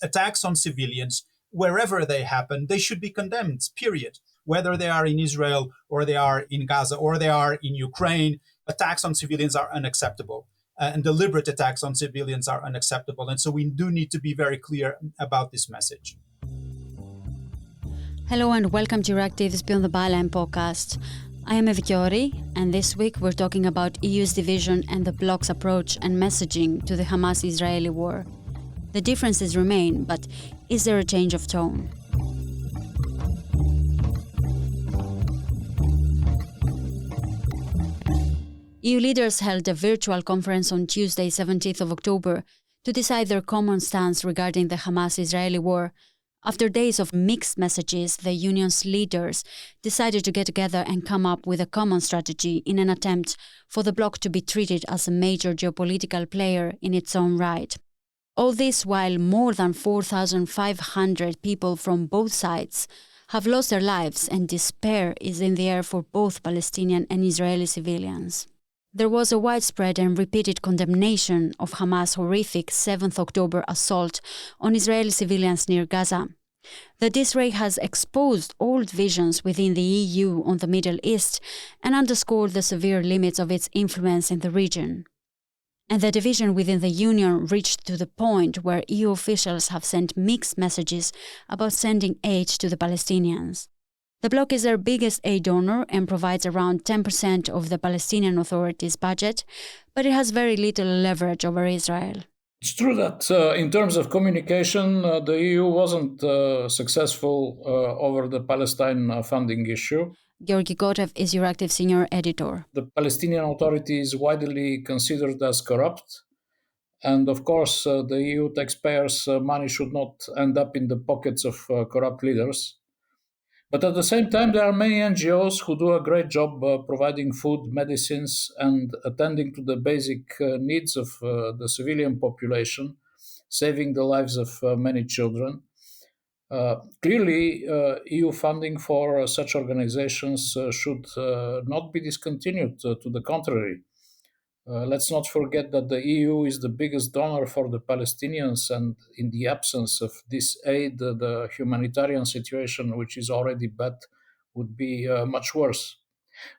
attacks on civilians, wherever they happen, they should be condemned, period. Whether they are in Israel or they are in Gaza or they are in Ukraine, attacks on civilians are unacceptable. And deliberate attacks on civilians are unacceptable. And so we do need to be very clear about this message. Hello and welcome to Euractiv's Beyond the Byline podcast. I am Georgi, and this week we're talking about EU's division and the bloc's approach and messaging to the Hamas-Israeli war. The differences remain, but is there a change of tone? EU leaders held a virtual conference on Tuesday, 17th of October, to decide their common stance regarding the Hamas-Israeli war. After days of mixed messages, the union's leaders decided to get together and come up with a common strategy in an attempt for the bloc to be treated as a major geopolitical player in its own right. All this while more than 4,500 people from both sides have lost their lives and despair is in the air for both Palestinian and Israeli civilians. There was a widespread and repeated condemnation of Hamas' horrific 7th October assault on Israeli civilians near Gaza. The disarray has exposed old visions within the EU on the Middle East and underscored the severe limits of its influence in the region. And the division within the Union reached to the point where EU officials have sent mixed messages about sending aid to the Palestinians. The bloc is their biggest aid donor and provides around 10% of the Palestinian Authority's budget, but it has very little leverage over Israel. It's true that in terms of communication, the EU wasn't successful over the Palestine funding issue. Georgi Gotev is Euractiv senior editor. The Palestinian Authority is widely considered as corrupt. And of course, the EU taxpayers' money should not end up in the pockets of corrupt leaders. But at the same time, there are many NGOs who do a great job providing food, medicines, and attending to the basic needs of the civilian population, saving the lives of many children. Clearly, EU funding for such organizations should not be discontinued. To the contrary, let's not forget that the EU is the biggest donor for the Palestinians, and in the absence of this aid, the humanitarian situation, which is already bad, would be much worse.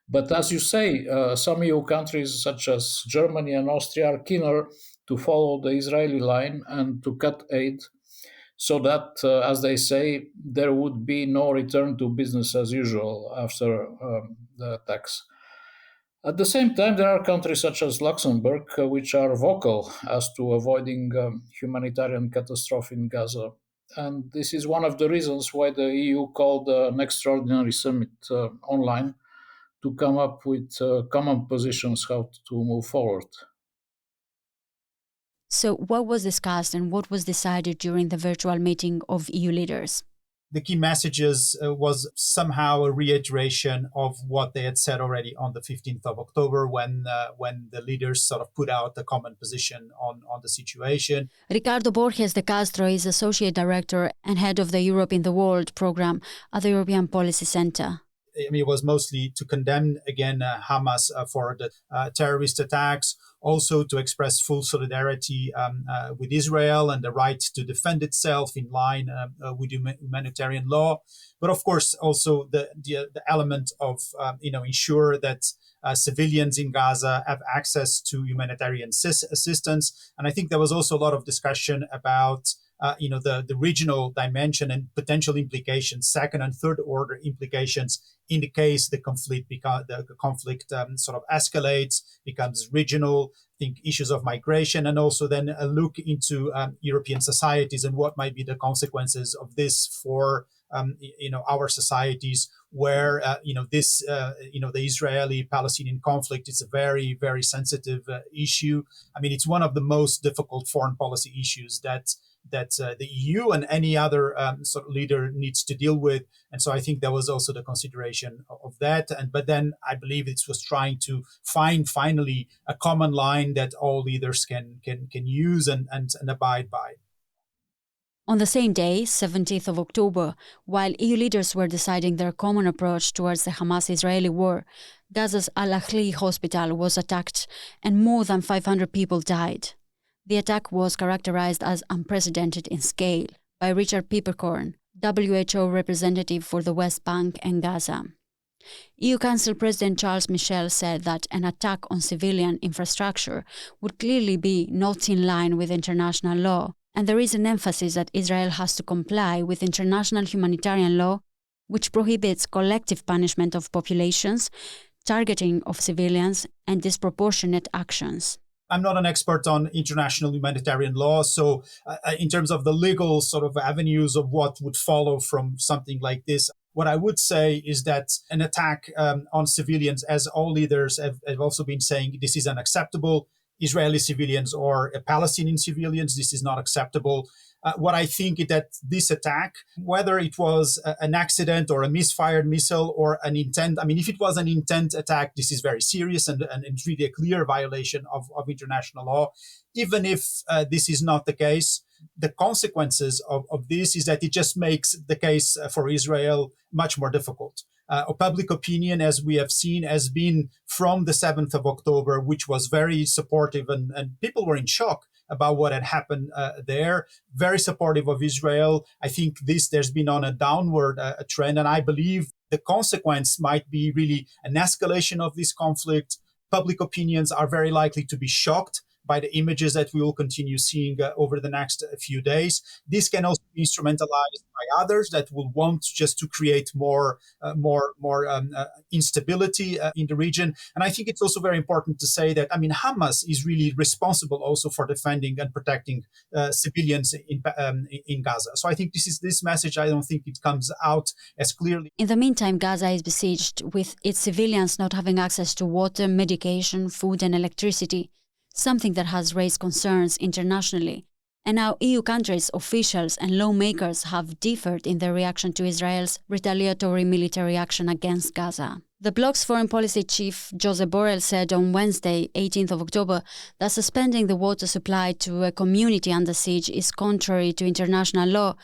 But as you say, some EU countries such as Germany and Austria are keener to follow the Israeli line and to cut aid so that, as they say, there would be no return to business as usual after the attacks. At the same time, there are countries such as Luxembourg, which are vocal as to avoiding humanitarian catastrophe in Gaza. And this is one of the reasons why the EU called an extraordinary summit online to come up with common positions how to move forward. So what was discussed and what was decided during the virtual meeting of EU leaders? The key messages was somehow a reiteration of what they had said already on the 15th of October when the leaders sort of put out a common position on the situation. Ricardo Borges de Castro is Associate Director and Head of the Europe in the World program at the European Policy Center. I mean, it was mostly to condemn, again, Hamas for the terrorist attacks, also to express full solidarity with Israel and the right to defend itself in line with humanitarian law. But of course, also the element of, ensure that civilians in Gaza have access to humanitarian assistance. And I think there was also a lot of discussion about the regional dimension and potential implications, second and third order implications in the case the conflict sort of escalates, becomes regional. I think issues of migration, and also then a look into European societies and what might be the consequences of this for our societies, where the Israeli-Palestinian conflict is a very, very sensitive issue. I mean, it's one of the most difficult foreign policy issues that the EU and any other sort of leader needs to deal with. And so I think there was also the consideration of that. But then I believe it was trying to find finally a common line that all leaders can use and abide by. On the same day, 17th of October, while EU leaders were deciding their common approach towards the Hamas-Israeli war, Gaza's Al-Ahli hospital was attacked and more than 500 people died. The attack was characterized as unprecedented in scale by Richard Peppercorn, WHO representative for the West Bank and Gaza. EU Council President Charles Michel said that an attack on civilian infrastructure would clearly be not in line with international law, and there is an emphasis that Israel has to comply with international humanitarian law, which prohibits collective punishment of populations, targeting of civilians, and disproportionate actions. I'm not an expert on international humanitarian law, so in terms of the legal sort of avenues of what would follow from something like this, what I would say is that an attack on civilians, as all leaders have also been saying, this is unacceptable. Israeli civilians or Palestinian civilians, this is not acceptable. What I think is that this attack, whether it was an accident or a misfired missile or an intent, I mean, if it was an intent attack, this is very serious and it's really a clear violation of international law. Even if this is not the case, the consequences of this is that it just makes the case for Israel much more difficult. Public opinion, as we have seen, has been from the 7th of October, which was very supportive, and people were in shock about what had happened there, very supportive of Israel. I think there's been on a downward trend, and I believe the consequence might be really an escalation of this conflict. Public opinions are very likely to be shocked by the images that we will continue seeing over the next few days. This can also be instrumentalized by others that will want just to create more instability in the region. And I think it's also very important to say that, I mean, Hamas is really responsible also for defending and protecting civilians in Gaza. So I think this message, I don't think it comes out as clearly. In the meantime, Gaza is besieged, with its civilians not having access to water, medication, food and electricity, something that has raised concerns internationally. And now EU countries, officials and lawmakers have differed in their reaction to Israel's retaliatory military action against Gaza. The bloc's foreign policy chief, Josep Borrell, said on Wednesday, 18th of October, that suspending the water supply to a community under siege is contrary to international law,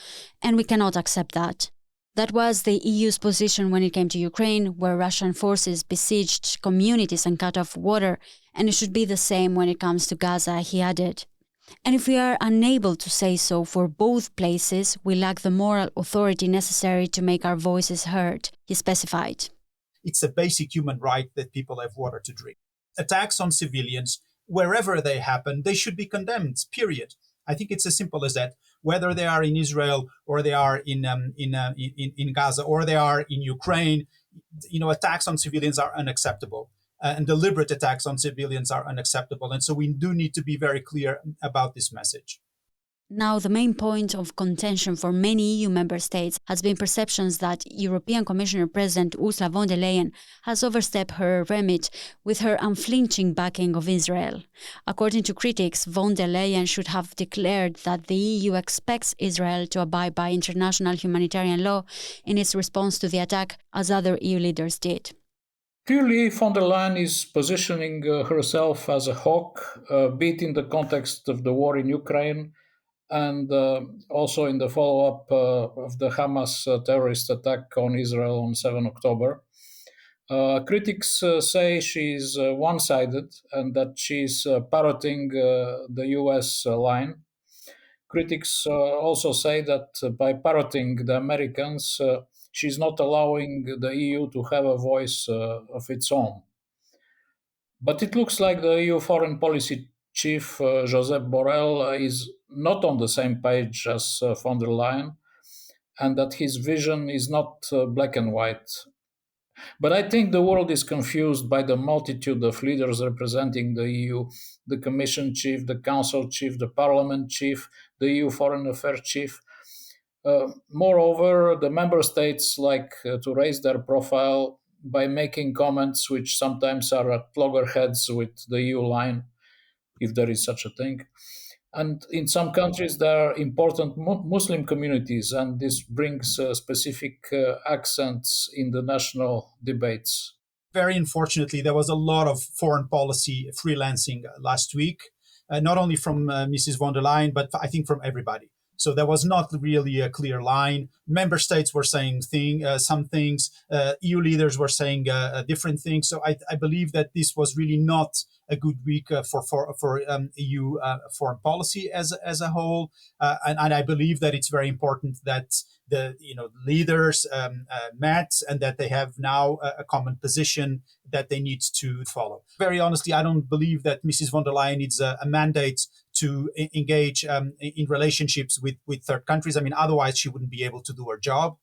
and we cannot accept that. That was the EU's position when it came to Ukraine, where Russian forces besieged communities and cut off water, and it should be the same when it comes to Gaza, he added. And if we are unable to say so for both places, we lack the moral authority necessary to make our voices heard, he specified. It's a basic human right that people have water to drink. Attacks on civilians, wherever they happen, they should be condemned, period. I think it's as simple as that. Whether they are in Israel or they are in Gaza or they are in Ukraine, attacks on civilians are unacceptable. And deliberate attacks on civilians are unacceptable. And so we do need to be very clear about this message. Now, the main point of contention for many EU member states has been perceptions that European Commission President Ursula von der Leyen has overstepped her remit with her unflinching backing of Israel. According to critics, von der Leyen should have declared that the EU expects Israel to abide by international humanitarian law in its response to the attack, as other EU leaders did. Clearly, von der Leyen is positioning herself as a hawk, be it in the context of the war in Ukraine, and also in the follow-up of the Hamas terrorist attack on Israel on 7 October. Critics say she's one-sided and that she's parroting the US line. Critics also say that by parroting the Americans, she's not allowing the EU to have a voice of its own. But it looks like the EU foreign policy chief, Josep Borrell, is not on the same page as von der Leyen, and that his vision is not black and white. But I think the world is confused by the multitude of leaders representing the EU, the Commission chief, the Council chief, the Parliament chief, the EU Foreign Affairs chief. Moreover, the member states like to raise their profile by making comments which sometimes are at loggerheads with the EU line, if there is such a thing. And in some countries, there are important Muslim communities, and this brings specific accents in the national debates. Very unfortunately, there was a lot of foreign policy freelancing last week, not only from Mrs. von der Leyen, but I think from everybody. So there was not really a clear line. Member states were saying some things. EU leaders were saying different things. So I believe that this was really not a good week for EU foreign policy as a whole. And I believe that it's very important that the leaders met and that they have now a common position that they need to follow. Very honestly, I don't believe that Mrs. von der Leyen needs a mandate to engage in relationships with third countries. I mean, otherwise she wouldn't be able to do her job.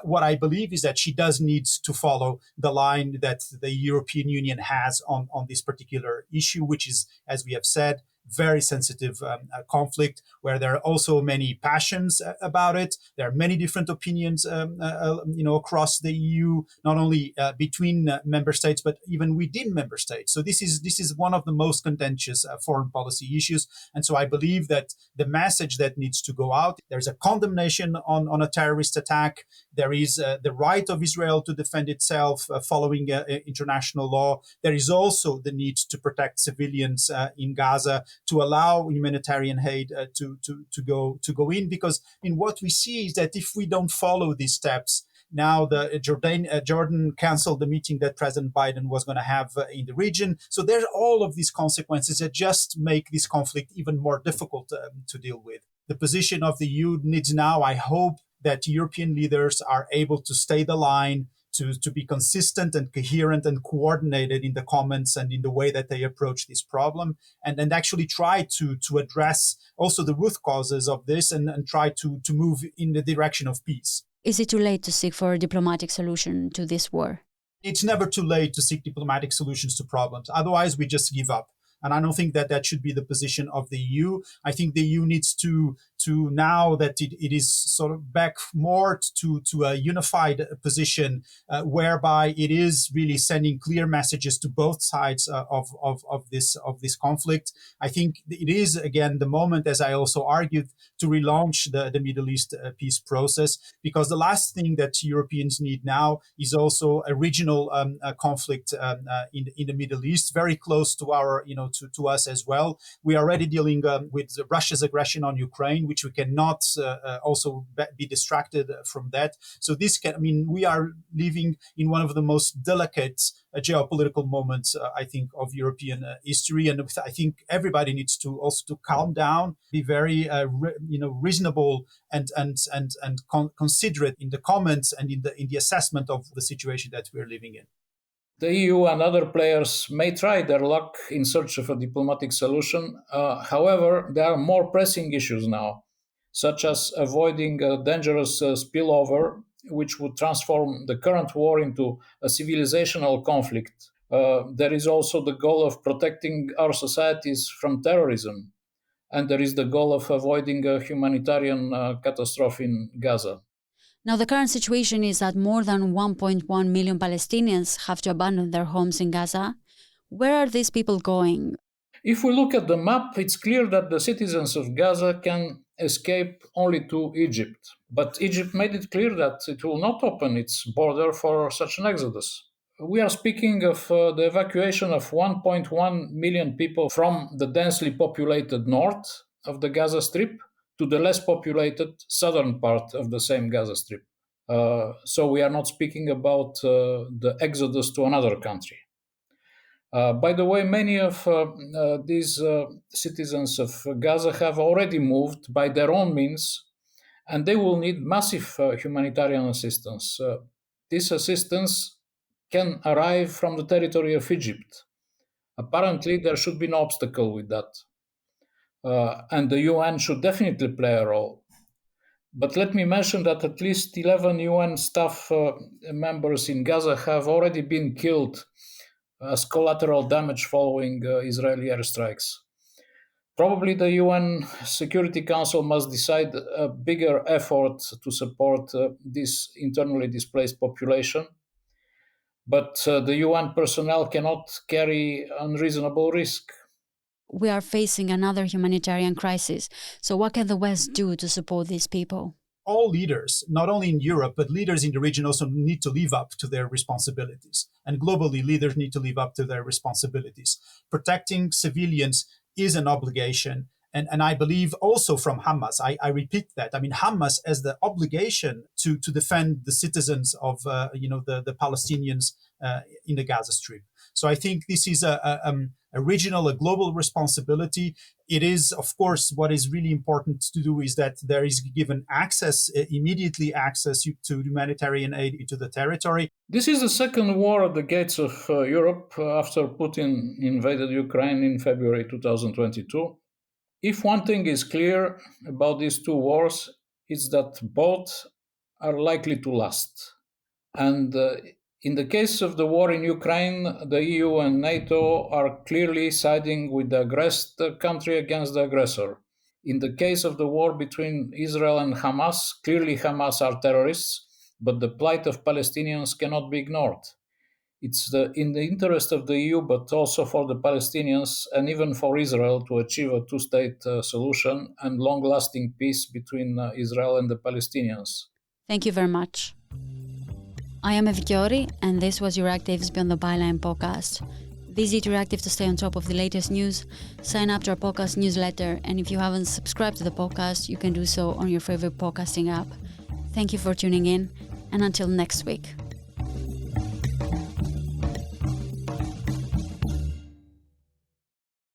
What I believe is that she does need to follow the line that the European Union has on this particular issue, which is, as we have said, very sensitive conflict where there are also many passions about it. There are many different opinions, across the EU, not only between member states, but even within member states. So this is one of the most contentious foreign policy issues. And so I believe that the message that needs to go out, there's a condemnation on a terrorist attack. There is the right of Israel to defend itself following international law. There is also the need to protect civilians in Gaza, to allow humanitarian aid to go in, because what we see is that if we don't follow these steps, now the Jordan canceled the meeting that President Biden was going to have in the region. So there's all of these consequences that just make this conflict even more difficult to deal with. The position of the EU needs now, I hope, that European leaders are able to stay the line, to be consistent and coherent and coordinated in the comments and in the way that they approach this problem, and actually try to address also the root causes of this and try to move in the direction of peace. Is it too late to seek for a diplomatic solution to this war? It's never too late to seek diplomatic solutions to problems. Otherwise, we just give up. And I don't think that should be the position of the EU. I think the EU needs to now that it is sort of back more to a unified position whereby it is really sending clear messages to both sides of this conflict. I think it is, again, the moment, as I also argued, to relaunch the Middle East peace process, because the last thing that Europeans need now is also a regional conflict in the Middle East, very close to our, to us as well. We are already dealing with Russia's aggression on Ukraine, which we cannot also be distracted from that. So we are living in one of the most delicate geopolitical moments, I think, of European history. And I think everybody needs to also calm down, be very, reasonable and considerate in the comments and in the assessment of the situation that we're living in. The EU and other players may try their luck in search of a diplomatic solution. However, there are more pressing issues now, such as avoiding a dangerous spillover, which would transform the current war into a civilizational conflict. There is also the goal of protecting our societies from terrorism, and there is the goal of avoiding a humanitarian catastrophe in Gaza. Now, the current situation is that more than 1.1 million Palestinians have to abandon their homes in Gaza. Where are these people going? If we look at the map, it's clear that the citizens of Gaza can escape only to Egypt. But Egypt made it clear that it will not open its border for such an exodus. We are speaking of the evacuation of 1.1 million people from the densely populated north of the Gaza Strip to the less populated southern part of the same Gaza Strip. So we are not speaking about the exodus to another country. By the way, many of these citizens of Gaza have already moved by their own means, and they will need massive humanitarian assistance. This assistance can arrive from the territory of Egypt. Apparently, there should be no obstacle with that. And the UN should definitely play a role. But let me mention that at least 11 UN staff members in Gaza have already been killed as collateral damage following Israeli airstrikes. Probably the UN Security Council must decide a bigger effort to support this internally displaced population. But the UN personnel cannot carry unreasonable risk. We are facing another humanitarian crisis. So what can the West do to support these people? All leaders, not only in Europe, but leaders in the region also need to live up to their responsibilities. And globally, leaders need to live up to their responsibilities. Protecting civilians is an obligation. And I believe also from Hamas, I repeat that. I mean, Hamas has the obligation to defend the citizens of the Palestinians in the Gaza Strip. So I think this is a regional, a global responsibility. It is, of course, what is really important to do is that there is given immediately access to humanitarian aid into the territory. This is the second war at the gates of Europe after Putin invaded Ukraine in February 2022. If one thing is clear about these two wars, it's that both are likely to last. And in the case of the war in Ukraine, the EU and NATO are clearly siding with the aggressed country against the aggressor. In the case of the war between Israel and Hamas, clearly Hamas are terrorists, but the plight of Palestinians cannot be ignored. It's in the interest of the EU, but also for the Palestinians and even for Israel to achieve a two-state solution and long-lasting peace between Israel and the Palestinians. Thank you very much. I am Evgiori, and this was Euractiv's Beyond the Byline podcast. Visit Euractiv to stay on top of the latest news, sign up to our podcast newsletter, and if you haven't subscribed to the podcast, you can do so on your favorite podcasting app. Thank you for tuning in, and until next week.